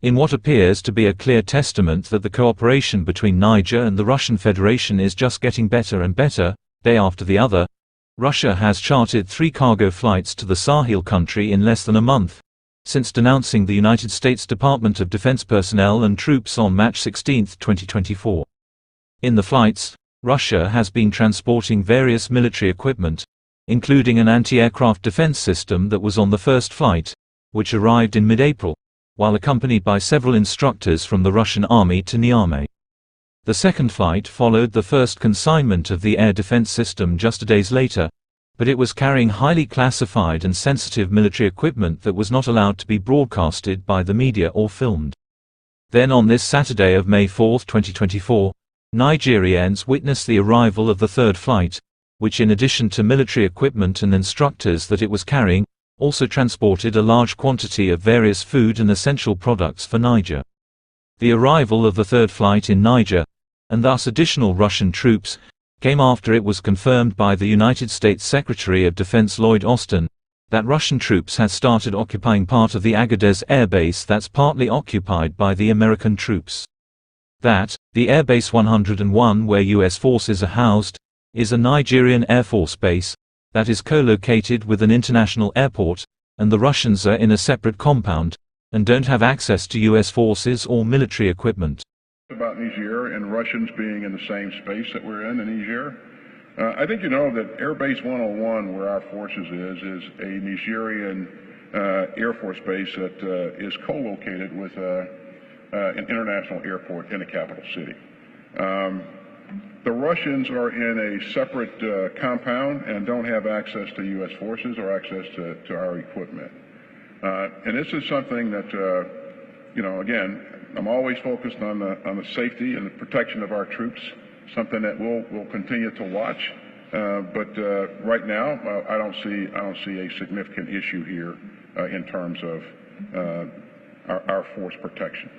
In what appears to be a clear testament that the cooperation between Niger and the Russian Federation is just getting better and better, day after the other, Russia has chartered 3 cargo flights to the Sahel country in less than a month, since denouncing the United States Department of Defense personnel and troops on March 16, 2024. In the flights, Russia has been transporting various military equipment, including an anti-aircraft defense system that was on the first flight, which arrived in mid-April, while accompanied by several instructors from the Russian army to Niamey. The second flight followed the first consignment of the air defense system just days later, but it was carrying highly classified and sensitive military equipment that was not allowed to be broadcasted by the media or filmed. Then on this Saturday of May 4, 2024, Nigerians witnessed the arrival of the third flight, which in addition to military equipment and instructors that it was carrying, also transported a large quantity of various food and essential products for Niger. The arrival of the third flight in Niger, and thus additional Russian troops, came after it was confirmed by the United States Secretary of Defense Lloyd Austin that Russian troops had started occupying part of the Agadez Air Base that's partly occupied by the American troops. That, the Air Base 101 where U.S. forces are housed, is a Nigerian Air Force base that is co-located with an international airport, and the Russians are in a separate compound, and don't have access to U.S. forces or military equipment. About Niger and Russians being in the same space that we're in Niger. I think you know that Air Base 101, where our forces is a Nigerian Air Force base that is co-located with an international airport in the capital city. The Russians are in a separate compound and don't have access to U.S. forces or access to our equipment. And this is something that, again, I'm always focused on the safety and the protection of our troops, something that we'll continue to watch. But right now, I don't see a significant issue here in terms of our force protection.